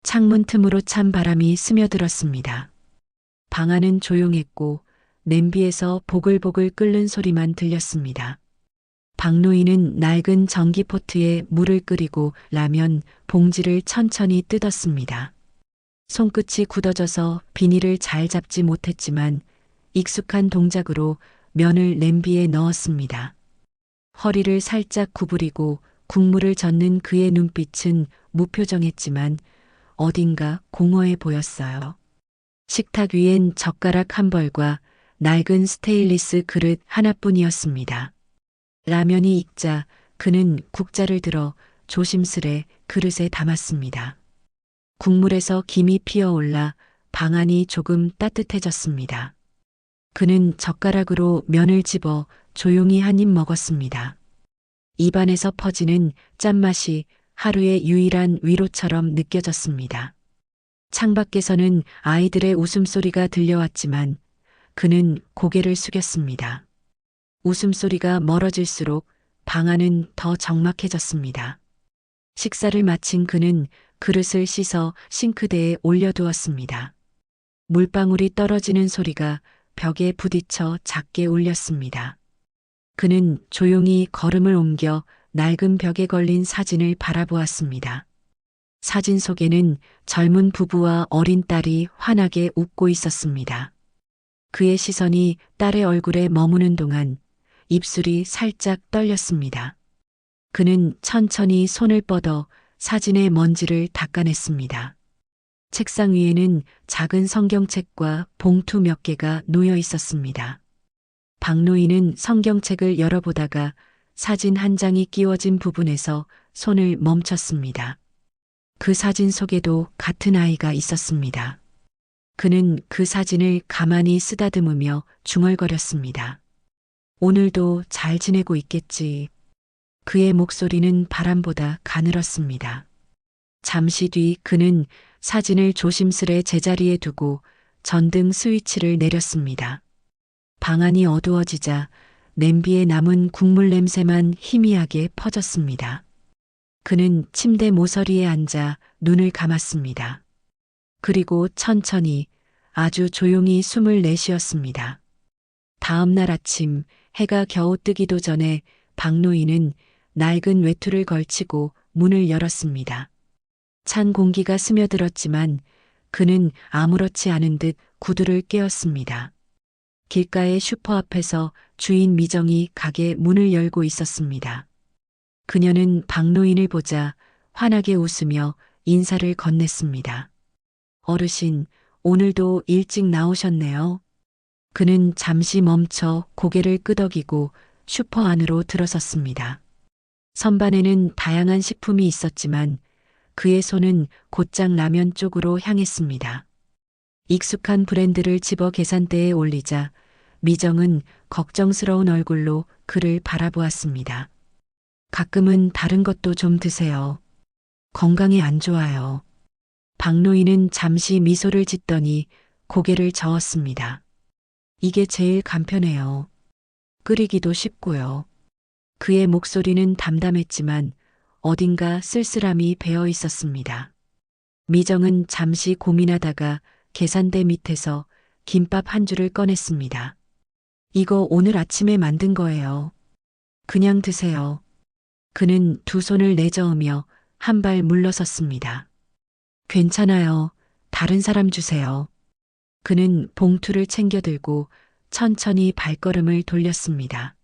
창문 틈으로 찬 바람이 스며들었습니다. 방 안은 조용했고 냄비에서 보글보글 끓는 소리만 들렸습니다. 박노인은 낡은 전기포트에 물을 끓이고 라면 봉지를 천천히 뜯었습니다. 손끝이 굳어져서 비닐을 잘 잡지 못했지만 익숙한 동작으로 면을 냄비에 넣었습니다. 허리를 살짝 구부리고 국물을 젓는 그의 눈빛은 무표정했지만 어딘가 공허해 보였어요. 식탁 위엔 젓가락 한 벌과 낡은 스테인리스 그릇 하나뿐이었습니다. 라면이 익자 그는 국자를 들어 조심스레 그릇에 담았습니다. 국물에서 김이 피어올라 방 안이 조금 따뜻해졌습니다. 그는 젓가락으로 면을 집어 조용히 한 입 먹었습니다. 입안에서 퍼지는 짠맛이 하루의 유일한 위로처럼 느껴졌습니다. 창밖에서는 아이들의 웃음소리가 들려왔지만 그는 고개를 숙였습니다. 웃음소리가 멀어질수록 방 안은 더 적막해졌습니다. 식사를 마친 그는 그릇을 씻어 싱크대에 올려두었습니다. 물방울이 떨어지는 소리가 벽에 부딪혀 작게 울렸습니다. 그는 조용히 걸음을 옮겨 낡은 벽에 걸린 사진을 바라보았습니다. 사진 속에는 젊은 부부와 어린 딸이 환하게 웃고 있었습니다. 그의 시선이 딸의 얼굴에 머무는 동안 입술이 살짝 떨렸습니다. 그는 천천히 손을 뻗어 사진의 먼지를 닦아냈습니다. 책상 위에는 작은 성경책과 봉투 몇 개가 놓여 있었습니다. 박노인은 성경책을 열어보다가 사진 한 장이 끼워진 부분에서 손을 멈췄습니다. 그 사진 속에도 같은 아이가 있었습니다. 그는 그 사진을 가만히 쓰다듬으며 중얼거렸습니다. 오늘도 잘 지내고 있겠지. 그의 목소리는 바람보다 가늘었습니다. 잠시 뒤 그는 사진을 조심스레 제자리에 두고 전등 스위치를 내렸습니다. 방 안이 어두워지자 냄비에 남은 국물 냄새만 희미하게 퍼졌습니다. 그는 침대 모서리에 앉아 눈을 감았습니다. 그리고 천천히 아주 조용히 숨을 내쉬었습니다. 다음 날 아침 해가 겨우 뜨기도 전에 박노인은 낡은 외투를 걸치고 문을 열었습니다. 찬 공기가 스며들었지만 그는 아무렇지 않은 듯 구두를 꿰었습니다. 길가의 슈퍼 앞에서 주인 미정이 가게 문을 열고 있었습니다. 그녀는 박노인을 보자 환하게 웃으며 인사를 건넸습니다. 어르신, 오늘도 일찍 나오셨네요. 그는 잠시 멈춰 고개를 끄덕이고 슈퍼 안으로 들어섰습니다. 선반에는 다양한 식품이 있었지만 그의 손은 곧장 라면 쪽으로 향했습니다. 익숙한 브랜드를 집어 계산대에 올리자 미정은 걱정스러운 얼굴로 그를 바라보았습니다. 가끔은 다른 것도 좀 드세요. 건강에 안 좋아요. 박노인은 잠시 미소를 짓더니 고개를 저었습니다. 이게 제일 간편해요. 끓이기도 쉽고요. 그의 목소리는 담담했지만 어딘가 쓸쓸함이 배어 있었습니다. 미정은 잠시 고민하다가 계산대 밑에서 김밥 한 줄을 꺼냈습니다. 이거 오늘 아침에 만든 거예요. 그냥 드세요. 그는 두 손을 내저으며 한 발 물러섰습니다. 괜찮아요. 다른 사람 주세요. 그는 봉투를 챙겨 들고 천천히 발걸음을 돌렸습니다.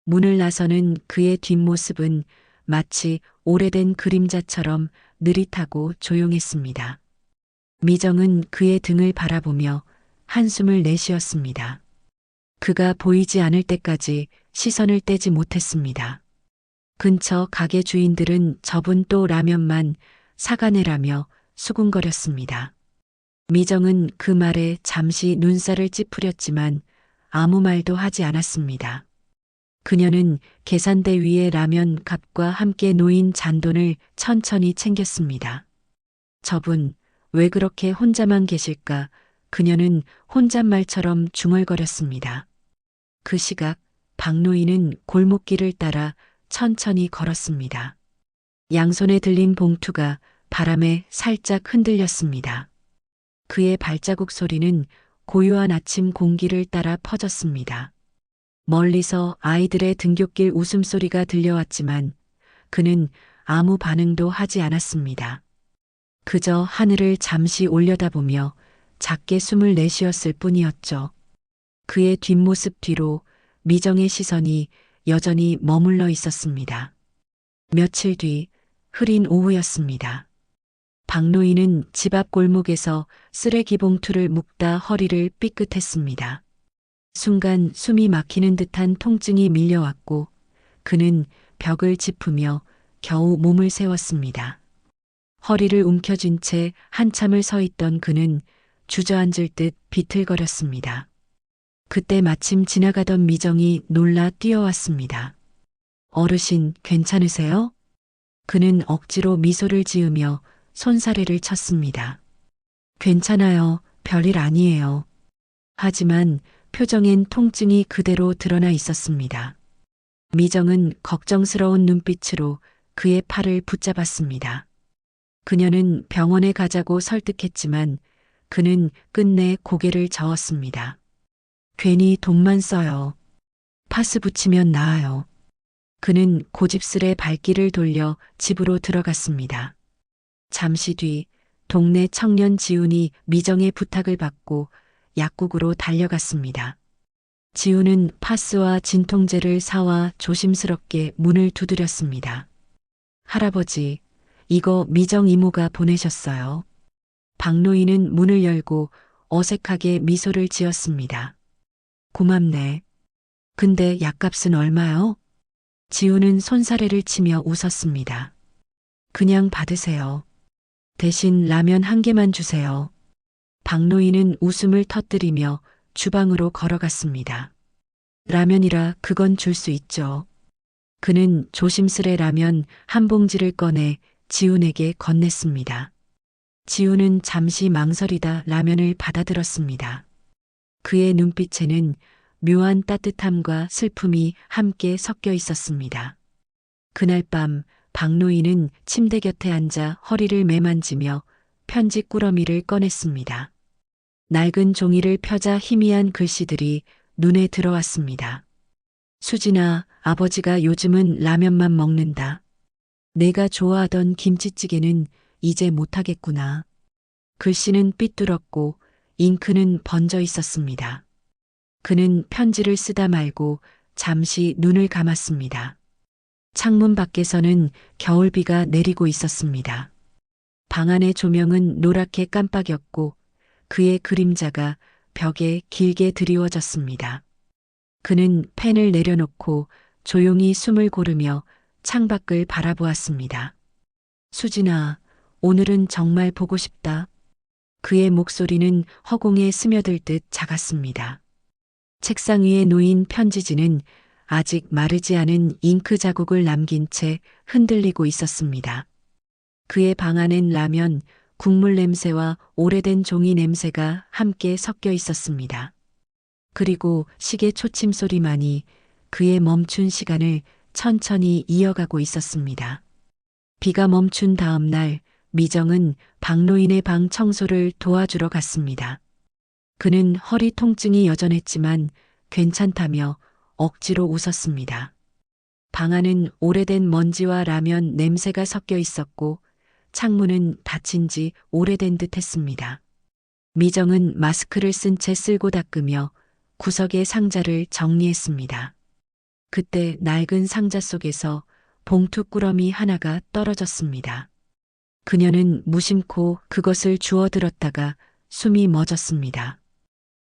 문을 나서는 그의 뒷모습은 마치 오래된 그림자처럼 느릿하고 조용했습니다. 미정은 그의 등을 바라보며 한숨을 내쉬었습니다. 그가 보이지 않을 때까지 시선을 떼지 못했습니다. 근처 가게 주인들은 저분 또 라면만 사가네라며 수군거렸습니다. 미정은 그 말에 잠시 눈살을 찌푸렸지만 아무 말도 하지 않았습니다. 그녀는 계산대 위에 라면 값과 함께 놓인 잔돈을 천천히 챙겼습니다. 저분, 왜 그렇게 혼자만 계실까? 그녀는 혼잣말처럼 중얼거렸습니다. 그 시각 박노인은 골목길을 따라 천천히 걸었습니다. 양손에 들린 봉투가 바람에 살짝 흔들렸습니다. 그의 발자국 소리는 고요한 아침 공기를 따라 퍼졌습니다. 멀리서 아이들의 등굣길 웃음소리가 들려왔지만 그는 아무 반응도 하지 않았습니다. 그저 하늘을 잠시 올려다보며 작게 숨을 내쉬었을 뿐이었죠. 그의 뒷모습 뒤로 미정의 시선이 여전히 머물러 있었습니다. 며칠 뒤 흐린 오후였습니다. 박노인은 집 앞 골목에서 쓰레기 봉투를 묶다 허리를 삐끗했습니다. 순간 숨이 막히는 듯한 통증이 밀려왔고 그는 벽을 짚으며 겨우 몸을 세웠습니다. 허리를 움켜쥔 채 한참을 서 있던 그는 주저앉을 듯 비틀거렸습니다. 그때 마침 지나가던 미정이 놀라 뛰어왔습니다. 어르신, 괜찮으세요? 그는 억지로 미소를 지으며 손사래를 쳤습니다. 괜찮아요. 별일 아니에요. 하지만 표정엔 통증이 그대로 드러나 있었습니다. 미정은 걱정스러운 눈빛으로 그의 팔을 붙잡았습니다. 그녀는 병원에 가자고 설득했지만 그는 끝내 고개를 저었습니다. 괜히 돈만 써요. 파스 붙이면 나아요. 그는 고집스레 발길을 돌려 집으로 들어갔습니다. 잠시 뒤 동네 청년 지훈이 미정의 부탁을 받고 약국으로 달려갔습니다. 지훈은 파스와 진통제를 사와 조심스럽게 문을 두드렸습니다. 할아버지, 이거 미정 이모가 보내셨어요. 박노인은 문을 열고 어색하게 미소를 지었습니다. 고맙네. 근데 약값은 얼마요? 지훈은 손사래를 치며 웃었습니다. 그냥 받으세요. 대신 라면 한 개만 주세요. 박노인은 웃음을 터뜨리며 주방으로 걸어갔습니다. 라면이라 그건 줄 수 있죠. 그는 조심스레 라면 한 봉지를 꺼내 지훈에게 건넸습니다. 지훈은 잠시 망설이다 라면을 받아들었습니다. 그의 눈빛에는 묘한 따뜻함과 슬픔이 함께 섞여 있었습니다. 그날 밤 박노인은 침대 곁에 앉아 허리를 매만지며 편지 꾸러미를 꺼냈습니다. 낡은 종이를 펴자 희미한 글씨들이 눈에 들어왔습니다. 수진아, 아버지가 요즘은 라면만 먹는다. 내가 좋아하던 김치찌개는 이제 못하겠구나. 글씨는 삐뚤었고 잉크는 번져 있었습니다. 그는 편지를 쓰다 말고 잠시 눈을 감았습니다. 창문 밖에서는 겨울비가 내리고 있었습니다. 방 안의 조명은 노랗게 깜빡였고 그의 그림자가 벽에 길게 드리워졌습니다. 그는 펜을 내려놓고 조용히 숨을 고르며 창밖을 바라보았습니다. 수진아, 오늘은 정말 보고 싶다. 그의 목소리는 허공에 스며들 듯 작았습니다. 책상 위에 놓인 편지지는 아직 마르지 않은 잉크 자국을 남긴 채 흔들리고 있었습니다. 그의 방 안엔 라면, 국물 냄새와 오래된 종이 냄새가 함께 섞여 있었습니다. 그리고 시계 초침 소리만이 그의 멈춘 시간을 천천히 이어가고 있었습니다. 비가 멈춘 다음 날 미정은 박노인의 방 청소를 도와주러 갔습니다. 그는 허리 통증이 여전했지만 괜찮다며 억지로 웃었습니다. 방 안은 오래된 먼지와 라면 냄새가 섞여 있었고 창문은 닫힌 지 오래된 듯 했습니다. 미정은 마스크를 쓴 채 쓸고 닦으며 구석의 상자를 정리했습니다. 그때 낡은 상자 속에서 봉투 꾸러미 하나가 떨어졌습니다. 그녀는 무심코 그것을 주워들었다가 숨이 멎었습니다.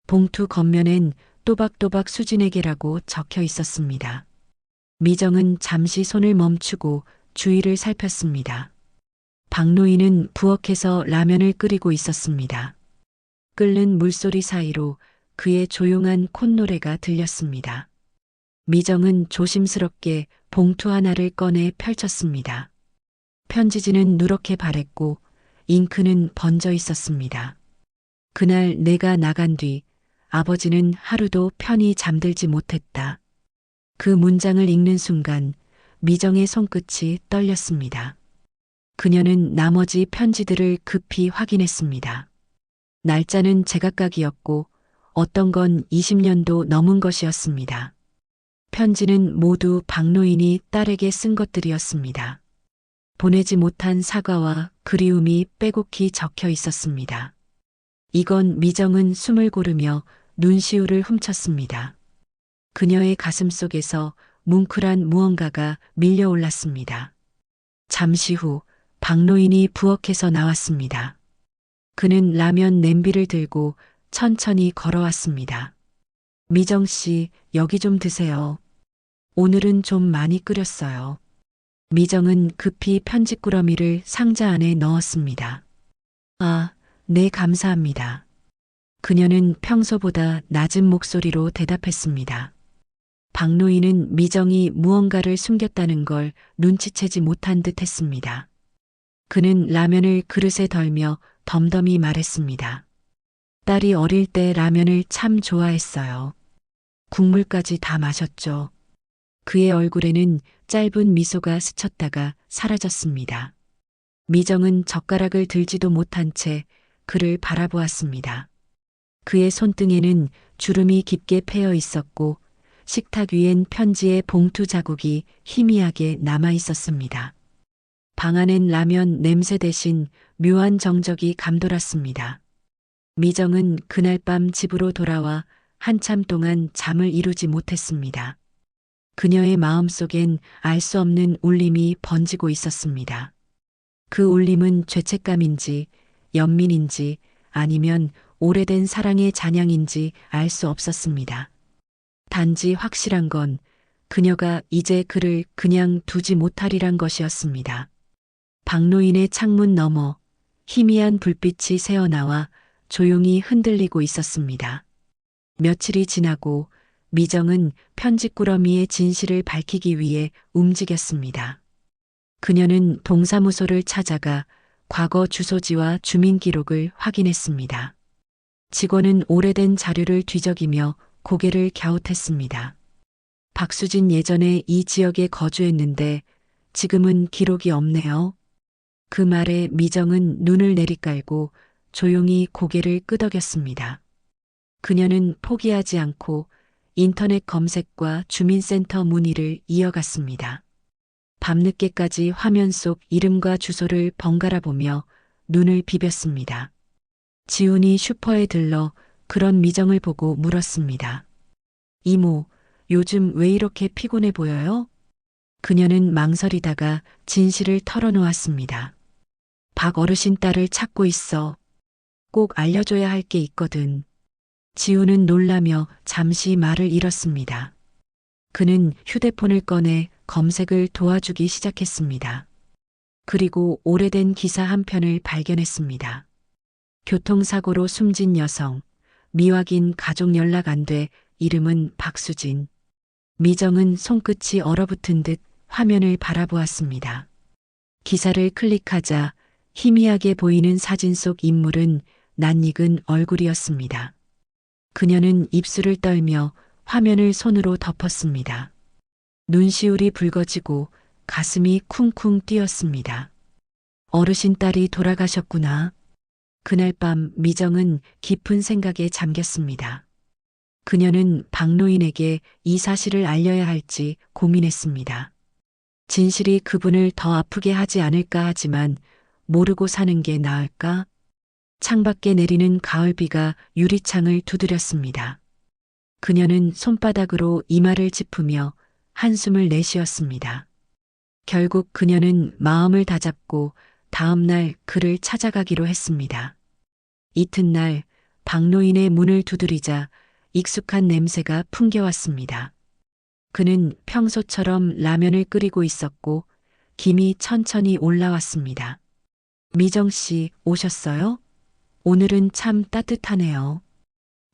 봉투 겉면엔 또박또박 수진에게라고 적혀 있었습니다. 미정은 잠시 손을 멈추고 주위를 살폈습니다. 박노인은 부엌에서 라면을 끓이고 있었습니다. 끓는 물소리 사이로 그의 조용한 콧노래가 들렸습니다. 미정은 조심스럽게 봉투 하나를 꺼내 펼쳤습니다. 편지지는 누렇게 바랬고 잉크는 번져 있었습니다. 그날 내가 나간 뒤 아버지는 하루도 편히 잠들지 못했다. 그 문장을 읽는 순간 미정의 손끝이 떨렸습니다. 그녀는 나머지 편지들을 급히 확인했습니다. 날짜는 제각각이었고 어떤 건 20년도 넘은 것이었습니다. 편지는 모두 박노인이 딸에게 쓴 것들이었습니다. 보내지 못한 사과와 그리움이 빼곡히 적혀 있었습니다. 이건 미정은 숨을 고르며 눈시울을 훔쳤습니다. 그녀의 가슴 속에서 뭉클한 무언가가 밀려올랐습니다. 잠시 후 박노인이 부엌에서 나왔습니다. 그는 라면 냄비를 들고 천천히 걸어왔습니다. 미정 씨, 여기 좀 드세요. 오늘은 좀 많이 끓였어요. 미정은 급히 편지꾸러미를 상자 안에 넣었습니다. 아, 네, 감사합니다. 그녀는 평소보다 낮은 목소리로 대답했습니다. 박노인은 미정이 무언가를 숨겼다는 걸 눈치채지 못한 듯 했습니다. 그는 라면을 그릇에 덜며 덤덤히 말했습니다. 딸이 어릴 때 라면을 참 좋아했어요. 국물까지 다 마셨죠. 그의 얼굴에는 짧은 미소가 스쳤다가 사라졌습니다. 미정은 젓가락을 들지도 못한 채 그를 바라보았습니다. 그의 손등에는 주름이 깊게 패여 있었고 식탁 위엔 편지의 봉투 자국이 희미하게 남아 있었습니다. 방 안엔 라면 냄새 대신 묘한 정적이 감돌았습니다. 미정은 그날 밤 집으로 돌아와 한참 동안 잠을 이루지 못했습니다. 그녀의 마음속엔 알 수 없는 울림이 번지고 있었습니다. 그 울림은 죄책감인지 연민인지 아니면 오래된 사랑의 잔향인지 알 수 없었습니다. 단지 확실한 건 그녀가 이제 그를 그냥 두지 못하리란 것이었습니다. 박노인의 창문 너머 희미한 불빛이 새어나와 조용히 흔들리고 있었습니다. 며칠이 지나고 미정은 편지꾸러미의 진실을 밝히기 위해 움직였습니다. 그녀는 동사무소를 찾아가 과거 주소지와 주민기록을 확인했습니다. 직원은 오래된 자료를 뒤적이며 고개를 갸웃했습니다. 박수진 예전에 이 지역에 거주했는데 지금은 기록이 없네요. 그 말에 미정은 눈을 내리깔고 조용히 고개를 끄덕였습니다. 그녀는 포기하지 않고 인터넷 검색과 주민센터 문의를 이어갔습니다. 밤늦게까지 화면 속 이름과 주소를 번갈아 보며 눈을 비볐습니다. 지훈이 슈퍼에 들러 그런 미정을 보고 물었습니다. 이모, 요즘 왜 이렇게 피곤해 보여요? 그녀는 망설이다가 진실을 털어놓았습니다. 박 어르신 딸을 찾고 있어. 꼭 알려줘야 할 게 있거든. 지훈은 놀라며 잠시 말을 잃었습니다. 그는 휴대폰을 꺼내 검색을 도와주기 시작했습니다. 그리고 오래된 기사 한 편을 발견했습니다. 교통사고로 숨진 여성, 미확인 가족 연락 안 돼, 이름은 박수진. 미정은 손끝이 얼어붙은 듯 화면을 바라보았습니다. 기사를 클릭하자 희미하게 보이는 사진 속 인물은 낯익은 얼굴이었습니다. 그녀는 입술을 떨며 화면을 손으로 덮었습니다. 눈시울이 붉어지고 가슴이 쿵쿵 뛰었습니다. 어르신 딸이 돌아가셨구나. 그날 밤 미정은 깊은 생각에 잠겼습니다. 그녀는 박노인에게 이 사실을 알려야 할지 고민했습니다. 진실이 그분을 더 아프게 하지 않을까 하지만 모르고 사는 게 나을까? 창밖에 내리는 가을비가 유리창을 두드렸습니다. 그녀는 손바닥으로 이마를 짚으며 한숨을 내쉬었습니다. 결국 그녀는 마음을 다잡고 다음 날 그를 찾아가기로 했습니다. 이튿날 박노인의 문을 두드리자 익숙한 냄새가 풍겨왔습니다. 그는 평소처럼 라면을 끓이고 있었고 김이 천천히 올라왔습니다. 미정 씨, 오셨어요? 오늘은 참 따뜻하네요.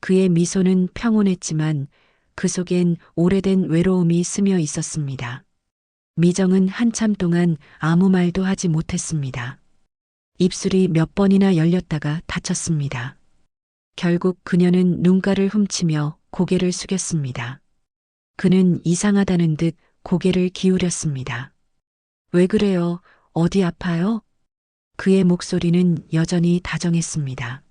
그의 미소는 평온했지만 그 속엔 오래된 외로움이 스며 있었습니다. 미정은 한참 동안 아무 말도 하지 못했습니다. 입술이 몇 번이나 열렸다가 닫혔습니다. 결국 그녀는 눈가를 훔치며 고개를 숙였습니다. 그는 이상하다는 듯 고개를 기울였습니다. 왜 그래요? 어디 아파요? 그의 목소리는 여전히 다정했습니다.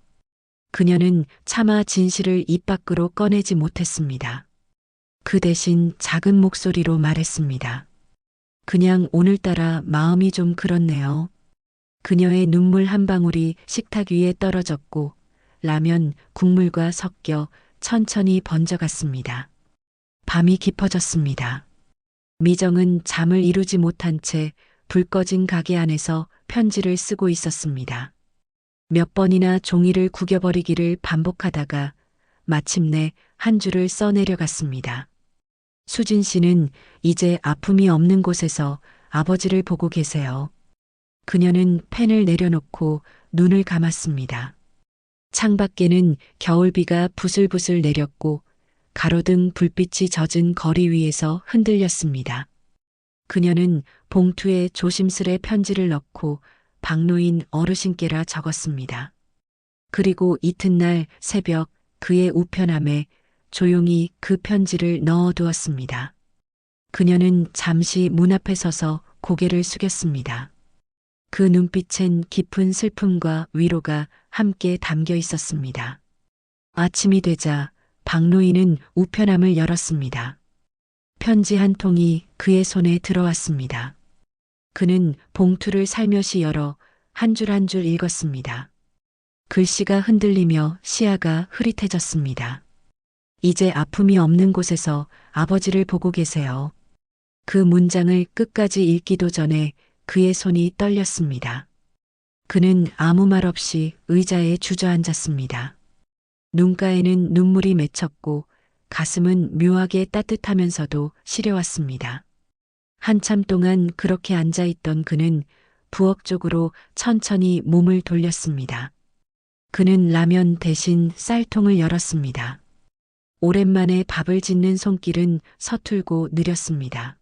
그녀는 차마 진실을 입 밖으로 꺼내지 못했습니다. 그 대신 작은 목소리로 말했습니다. 그냥 오늘따라 마음이 좀 그렇네요. 그녀의 눈물 한 방울이 식탁 위에 떨어졌고 라면 국물과 섞여 천천히 번져갔습니다. 밤이 깊어졌습니다. 미정은 잠을 이루지 못한 채 불 꺼진 가게 안에서 편지를 쓰고 있었습니다. 몇 번이나 종이를 구겨버리기를 반복하다가 마침내 한 줄을 써내려갔습니다. 수진 씨는 이제 아픔이 없는 곳에서 아버지를 보고 계세요. 그녀는 펜을 내려놓고 눈을 감았습니다. 창밖에는 겨울비가 부슬부슬 내렸고 가로등 불빛이 젖은 거리 위에서 흔들렸습니다. 그녀는 봉투에 조심스레 편지를 넣고 박노인 어르신께라 적었습니다. 그리고 이튿날 새벽 그의 우편함에 조용히 그 편지를 넣어두었습니다. 그녀는 잠시 문 앞에 서서 고개를 숙였습니다. 그 눈빛엔 깊은 슬픔과 위로가 함께 담겨 있었습니다. 아침이 되자 박노인은 우편함을 열었습니다. 편지 한 통이 그의 손에 들어왔습니다. 그는 봉투를 살며시 열어 한 줄 한 줄 읽었습니다. 글씨가 흔들리며 시야가 흐릿해졌습니다. 이제 아픔이 없는 곳에서 아버지를 보고 계세요. 그 문장을 끝까지 읽기도 전에 그의 손이 떨렸습니다. 그는 아무 말 없이 의자에 주저앉았습니다. 눈가에는 눈물이 맺혔고 가슴은 묘하게 따뜻하면서도 시려왔습니다. 한참 동안 그렇게 앉아있던 그는 부엌 쪽으로 천천히 몸을 돌렸습니다. 그는 라면 대신 쌀통을 열었습니다. 오랜만에 밥을 짓는 손길은 서툴고 느렸습니다.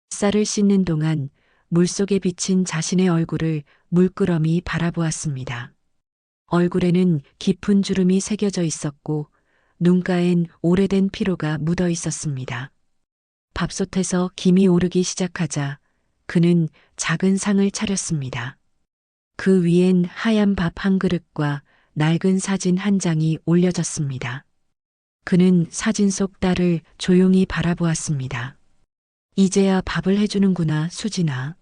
쌀을 씻는 동안 물속에 비친 자신의 얼굴을 물끄러미 바라보았습니다. 얼굴에는 깊은 주름이 새겨져 있었고 눈가엔 오래된 피로가 묻어 있었습니다. 밥솥에서 김이 오르기 시작하자 그는 작은 상을 차렸습니다. 그 위엔 하얀 밥 한 그릇과 낡은 사진 한 장이 올려졌습니다. 그는 사진 속 딸을 조용히 바라보았습니다. 이제야 밥을 해주는구나, 수진아.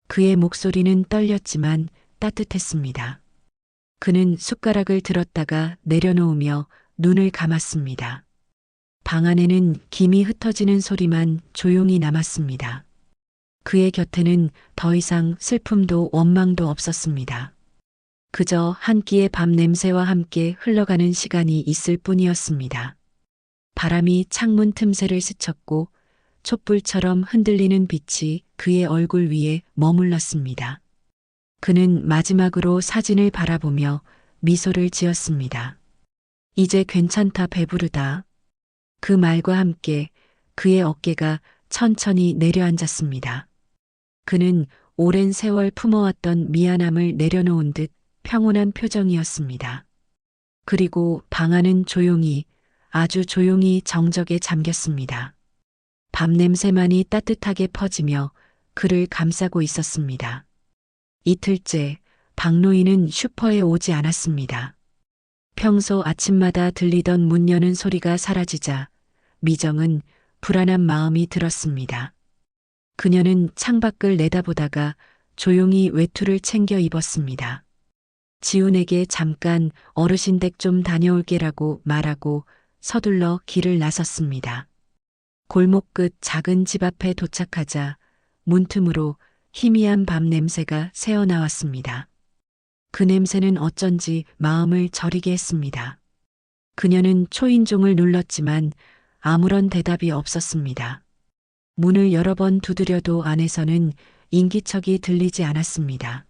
그의 목소리는 떨렸지만 따뜻했습니다. 그는 숟가락을 들었다가 내려놓으며 눈을 감았습니다. 방 안에는 김이 흩어지는 소리만 조용히 남았습니다. 그의 곁에는 더 이상 슬픔도 원망도 없었습니다. 그저 한 끼의 밥 냄새와 함께 흘러가는 시간이 있을 뿐이었습니다. 바람이 창문 틈새를 스쳤고 촛불처럼 흔들리는 빛이 그의 얼굴 위에 머물렀습니다. 그는 마지막으로 사진을 바라보며 미소를 지었습니다. 이제 괜찮다, 배부르다. 그 말과 함께 그의 어깨가 천천히 내려앉았습니다. 그는 오랜 세월 품어왔던 미안함을 내려놓은 듯 평온한 표정이었습니다. 그리고 방 안은 조용히, 아주 조용히 정적에 잠겼습니다. 밥 냄새만이 따뜻하게 퍼지며 그를 감싸고 있었습니다. 이틀째 박노인은 슈퍼에 오지 않았습니다. 평소 아침마다 들리던 문 여는 소리가 사라지자 미정은 불안한 마음이 들었습니다. 그녀는 창밖을 내다보다가 조용히 외투를 챙겨 입었습니다. 지훈에게 잠깐 어르신 댁 좀 다녀올게라고 말하고 서둘러 길을 나섰습니다. 골목 끝 작은 집 앞에 도착하자 문틈으로 희미한 밥 냄새가 새어나왔습니다. 그 냄새는 어쩐지 마음을 저리게 했습니다. 그녀는 초인종을 눌렀지만 아무런 대답이 없었습니다. 문을 여러 번 두드려도 안에서는 인기척이 들리지 않았습니다.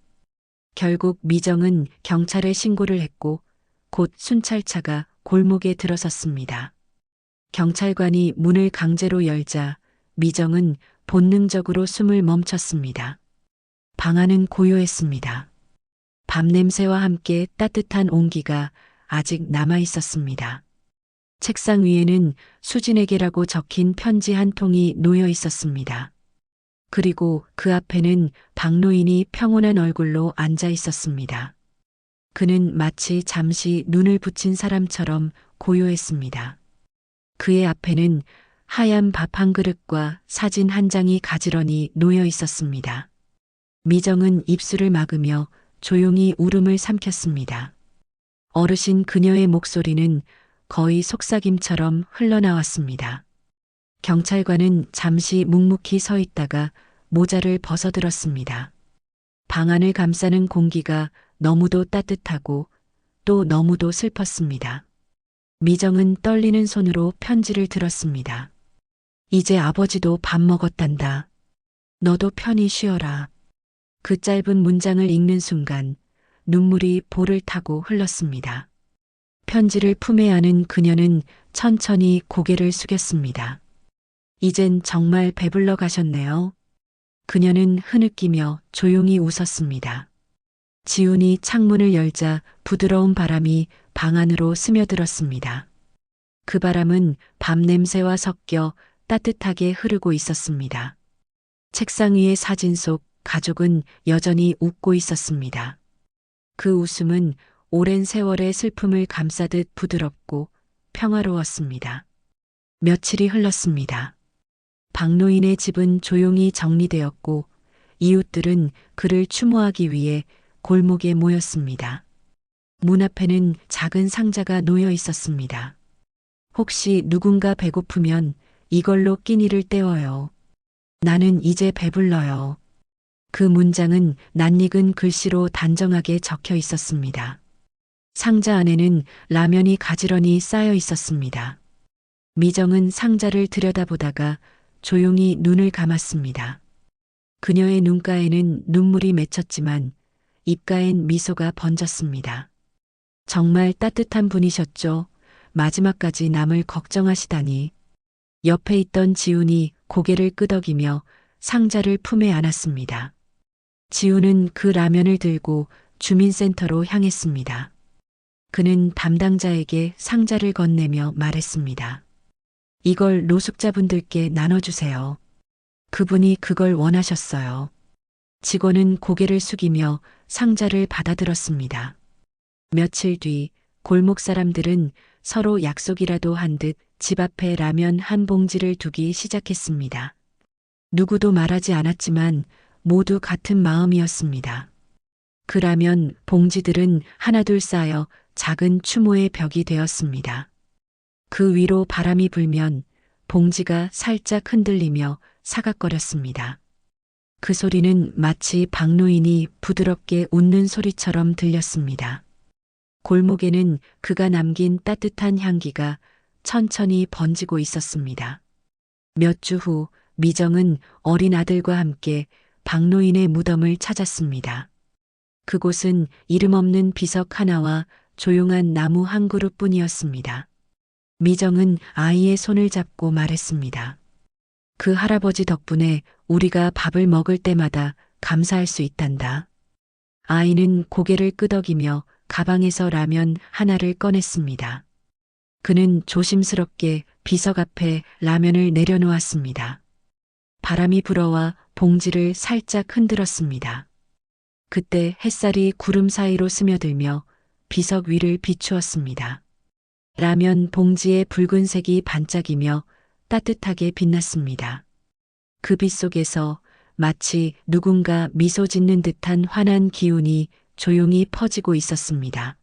결국 미정은 경찰에 신고를 했고 곧 순찰차가 골목에 들어섰습니다. 경찰관이 문을 강제로 열자 미정은 본능적으로 숨을 멈췄습니다. 방 안은 고요했습니다. 밥 냄새와 함께 따뜻한 온기가 아직 남아 있었습니다. 책상 위에는 수진에게라고 적힌 편지 한 통이 놓여 있었습니다. 그리고 그 앞에는 박노인이 평온한 얼굴로 앉아 있었습니다. 그는 마치 잠시 눈을 붙인 사람처럼 고요했습니다. 그의 앞에는 하얀 밥 한 그릇과 사진 한 장이 가지런히 놓여 있었습니다. 미정은 입술을 막으며 조용히 울음을 삼켰습니다. 어르신 그녀의 목소리는 거의 속삭임처럼 흘러나왔습니다. 경찰관은 잠시 묵묵히 서 있다가 모자를 벗어들었습니다. 방 안을 감싸는 공기가 너무도 따뜻하고 또 너무도 슬펐습니다. 미정은 떨리는 손으로 편지를 들었습니다. 이제 아버지도 밥 먹었단다. 너도 편히 쉬어라. 그 짧은 문장을 읽는 순간 눈물이 볼을 타고 흘렀습니다. 편지를 품에 안은 그녀는 천천히 고개를 숙였습니다. 이젠 정말 배불러 가셨네요. 그녀는 흐느끼며 조용히 웃었습니다. 지훈이 창문을 열자 부드러운 바람이 방 안으로 스며들었습니다. 그 바람은 밤 냄새와 섞여 따뜻하게 흐르고 있었습니다. 책상 위의 사진 속 가족은 여전히 웃고 있었습니다. 그 웃음은 오랜 세월의 슬픔을 감싸듯 부드럽고 평화로웠습니다. 며칠이 흘렀습니다. 박노인의 집은 조용히 정리되었고 이웃들은 그를 추모하기 위해 골목에 모였습니다. 문 앞에는 작은 상자가 놓여 있었습니다. 혹시 누군가 배고프면 이걸로 끼니를 때워요. 나는 이제 배불러요. 그 문장은 낯익은 글씨로 단정하게 적혀 있었습니다. 상자 안에는 라면이 가지런히 쌓여 있었습니다. 미정은 상자를 들여다보다가 조용히 눈을 감았습니다. 그녀의 눈가에는 눈물이 맺혔지만 입가엔 미소가 번졌습니다. 정말 따뜻한 분이셨죠. 마지막까지 남을 걱정하시다니. 옆에 있던 지훈이 고개를 끄덕이며 상자를 품에 안았습니다. 지훈은 그 라면을 들고 주민센터로 향했습니다. 그는 담당자에게 상자를 건네며 말했습니다. 이걸 노숙자분들께 나눠주세요. 그분이 그걸 원하셨어요. 직원은 고개를 숙이며 상자를 받아들었습니다. 며칠 뒤 골목 사람들은 서로 약속이라도 한 듯 집 앞에 라면 한 봉지를 두기 시작했습니다. 누구도 말하지 않았지만 모두 같은 마음이었습니다. 그 라면 봉지들은 하나둘 쌓여 작은 추모의 벽이 되었습니다. 그 위로 바람이 불면 봉지가 살짝 흔들리며 사각거렸습니다. 그 소리는 마치 박노인이 부드럽게 웃는 소리처럼 들렸습니다. 골목에는 그가 남긴 따뜻한 향기가 천천히 번지고 있었습니다. 몇 주 후 미정은 어린 아들과 함께 박노인의 무덤을 찾았습니다. 그곳은 이름 없는 비석 하나와 조용한 나무 한 그루뿐이었습니다. 미정은 아이의 손을 잡고 말했습니다. 그 할아버지 덕분에 우리가 밥을 먹을 때마다 감사할 수 있단다. 아이는 고개를 끄덕이며 가방에서 라면 하나를 꺼냈습니다. 그는 조심스럽게 비석 앞에 라면을 내려놓았습니다. 바람이 불어와 봉지를 살짝 흔들었습니다. 그때 햇살이 구름 사이로 스며들며 비석 위를 비추었습니다. 라면 봉지의 붉은색이 반짝이며 따뜻하게 빛났습니다. 그 빛 속에서 마치 누군가 미소 짓는 듯한 환한 기운이 조용히 퍼지고 있었습니다.